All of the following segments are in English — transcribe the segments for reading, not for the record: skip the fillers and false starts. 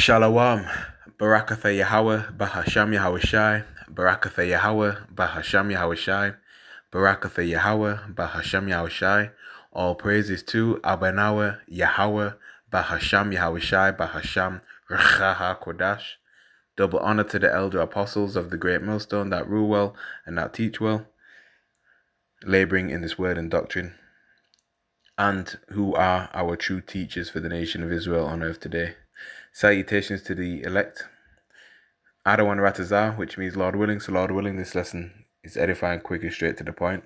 Shalom, Barakatha Yahweh, Bahasham Yahushai, Barakatha Yahweh, Bahasham Yahushai, Barakatha Yahweh, Bahasham Yahushai. All praises to Abanawa Yahweh, Bahasham Yahushai, Bahasham Rachaha Kodash. Double honor to the elder apostles of the great millstone that rule well and that teach well, laboring in this word and doctrine, and who are our true teachers for the nation of Israel on earth today. Salutations to the elect. Adawan Ratazah, which means Lord willing. So Lord willing, this lesson is edifying, quick and straight to the point.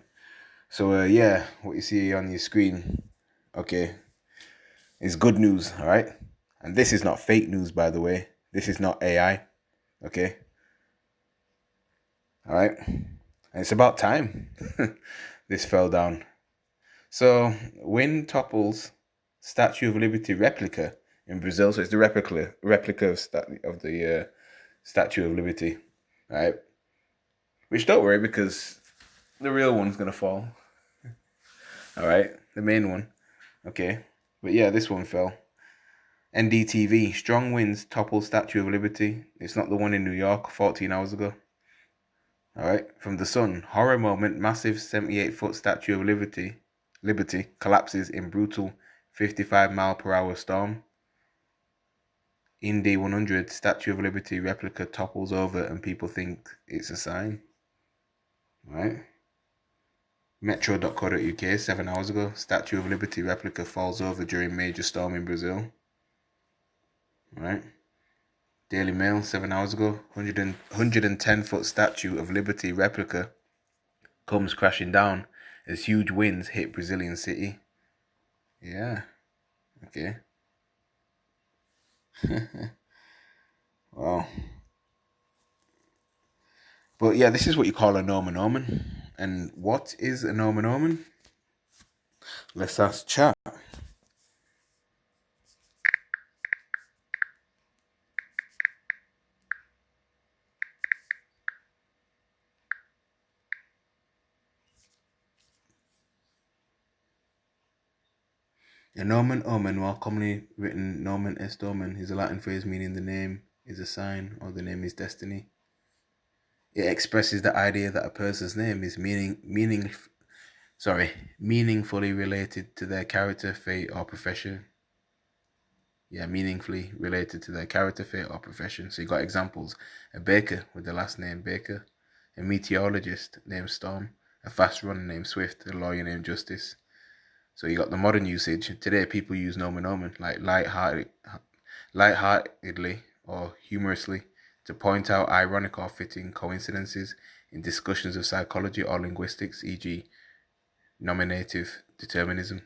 So yeah, what you see on your screen, okay, is good news, all right? And this is not fake news, by the way. This is not AI, okay? All right? And it's about time this fell down. So wind topples Statue of Liberty replica in Brazil. So it's the replica of the Statue of Liberty, right? Which don't worry, because the real one's gonna fall. All right, the main one. Okay, but yeah, this one fell. NDTV, strong winds topple Statue of Liberty. It's not the one in New York 14 hours ago. All right, from the Sun, horror moment, massive 78-foot Statue of Liberty collapses in brutal 55-mile-per-hour storm. Indy 100, Statue of Liberty replica topples over and people think it's a sign. All right. Metro.co.uk, 7 hours ago, Statue of Liberty replica falls over during major storm in Brazil. All right. Daily Mail, 7 hours ago, 110-foot Statue of Liberty replica comes crashing down as huge winds hit Brazilian city. Yeah. Okay. Wow. But yeah, this is what you call a nomen omen. And what is a nomen omen? Let's ask chat. A nomen omen, more commonly written nomen est omen, is a Latin phrase meaning the name is a sign or the name is destiny. It expresses the idea that a person's name is meaningfully related to their character, fate, or profession. Yeah, meaningfully related to their character, fate, or profession. So you got examples: a baker with the last name Baker, a meteorologist named Storm, a fast runner named Swift, a lawyer named Justice. So you got the modern usage. Today, people use nomen omen, like lightheartedly or humorously, to point out ironic or fitting coincidences in discussions of psychology or linguistics, e.g. nominative determinism.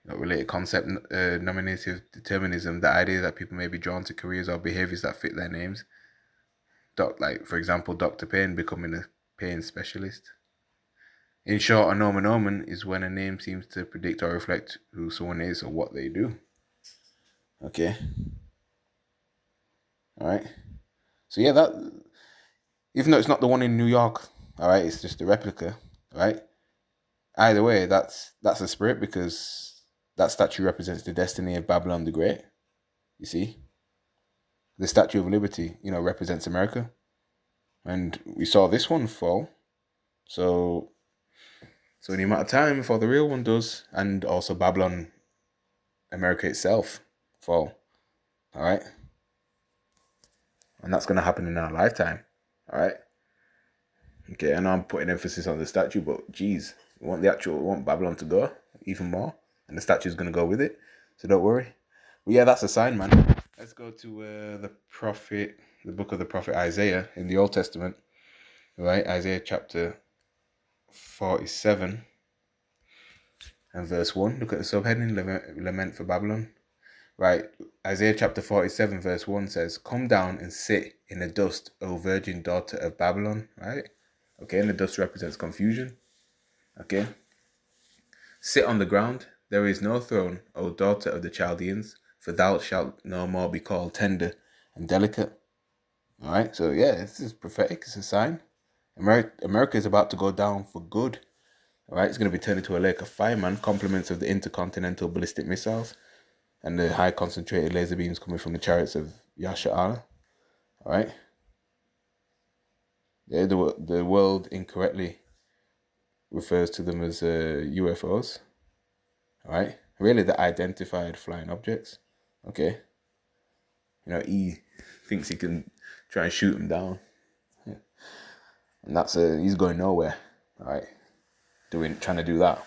Related concept, nominative determinism, the idea that people may be drawn to careers or behaviors that fit their names. Like, for example, Dr. Payne becoming a pain specialist. In short, a nomen omen is when a name seems to predict or reflect who someone is or what they do. Okay. All right. So yeah, that, even though it's not the one in New York, all right, it's just a replica, right? Either way, that's a spirit, because that statue represents the destiny of Babylon the Great. You see, the Statue of Liberty, represents America, and we saw this one fall. So in the amount of time before the real one does, and also Babylon, America itself, fall. All right. And that's going to happen in our lifetime. All right. Okay, I know I'm putting emphasis on the statue, but geez, we want Babylon to go even more, and the statue's going to go with it. So don't worry. But yeah, that's a sign, man. Let's go to the book of the prophet Isaiah in the Old Testament. Right, Isaiah chapter 47 and verse 1. Look at the subheading, Lament for Babylon. Right, Isaiah chapter 47 verse 1 says, "Come down and sit in the dust, O virgin daughter of Babylon." Right? Okay, and the dust represents confusion. Okay. "Sit on the ground, there is no throne, O daughter of the Chaldeans, for thou shalt no more be called tender and delicate." All right, so yeah, this is prophetic. It's a sign. America is about to go down for good. All right, it's going to be turned into a lake of fire, man. Compliments of the intercontinental ballistic missiles. and the high concentrated laser beams coming from the chariots of Yasha'Allah. All right. Yeah, the world incorrectly refers to them as UFOs. All right. Really, the identified flying objects. Okay. You know, he thinks he can try and shoot them down. Yeah. And that's he's going nowhere. All right. Trying to do that.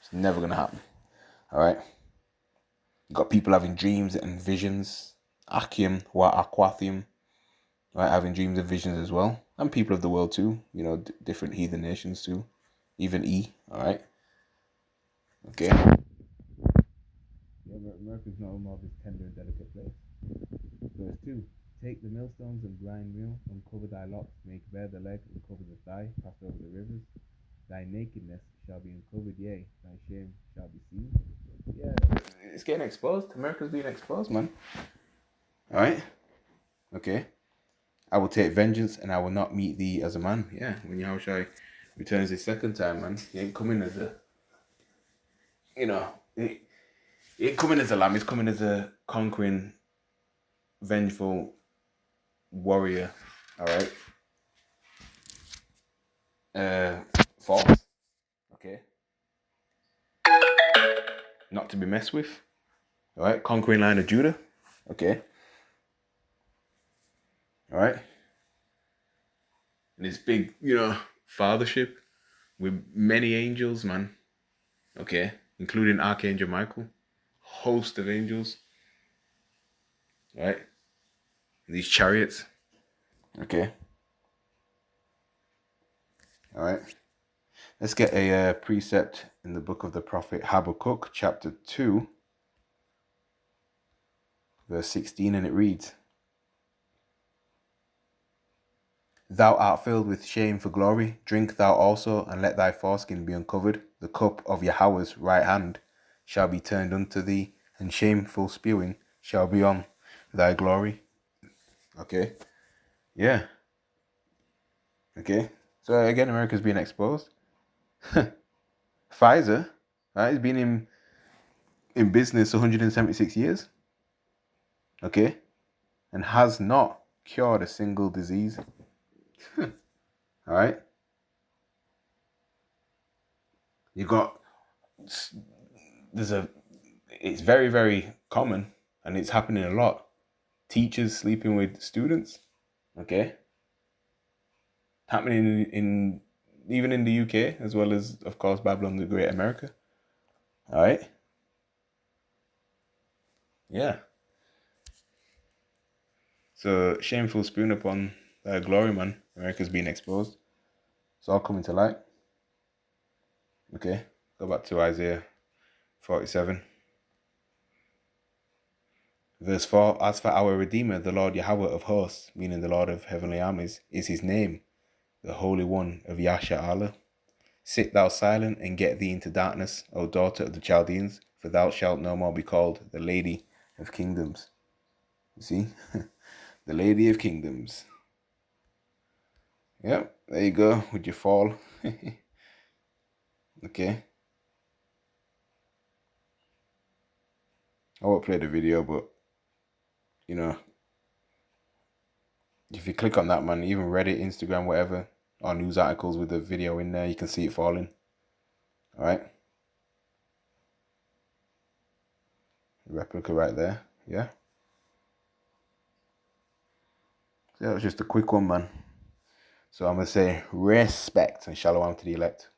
It's never going to happen. All right. You got people having dreams and visions. Akim wa Aquathium. Right, having dreams and visions as well. And people of the world too. You know, different heathen nations too. Even all right. Okay. Yeah, America's not more of this tender and delicate place. Verse 2. Take the millstones and grind meal, uncover thy locks, make bare the leg, uncover the thigh, pass over the rivers. Thy nakedness shall be uncovered, yea, thy shame shall be seen. Yeah, it's getting exposed. America's being exposed, man. Alright? Okay. I will take vengeance and I will not meet thee as a man. Yeah, when Yahushua returns the second time, man, he ain't coming as a, you know, he ain't coming as a lamb, he's coming as a conquering, vengeful warrior. Alright? False. Okay. Not to be messed with. Alright, conquering line of Judah. Okay. Alright. And this big, you know, fathership with many angels, man. Okay. Including Archangel Michael. Host of angels. Right? These chariots. Okay. Alright. Let's get a precept in the book of the prophet Habakkuk, chapter 2, verse 16, and it reads, Thou art filled with shame for glory. Drink thou also, and let thy foreskin be uncovered. The cup of Yahweh's right hand shall be turned unto thee, and shameful spewing shall be on thy glory. Okay. Yeah. Okay. So again, America's being exposed. Pfizer, right, has been in business 176 years. Okay. And has not cured a single disease. All right. You got, it's very, very common, and it's happening a lot. Teachers sleeping with students. Okay. Happening in even in the UK, as well as, of course, Babylon the Great America. All right. Yeah. So shameful spewing upon thy glory, man. America's being exposed. It's all coming to light. Okay. Go back to Isaiah 47. Verse 4, As for our Redeemer, the Lord Yahweh of hosts, meaning the Lord of heavenly armies, is his name, the Holy One of Yasha'Allah. Sit thou silent and get thee into darkness, O daughter of the Chaldeans, for thou shalt no more be called the Lady of Kingdoms. You see? The Lady of Kingdoms. Yep, there you go, with your fall. Okay. I won't play the video, but, you know, if you click on that, man, even Reddit, Instagram, whatever, or news articles with the video in there, you can see it falling. All right. Replica right there. Yeah. So that was just a quick one, man. So I'm going to say respect and shalom to the elect.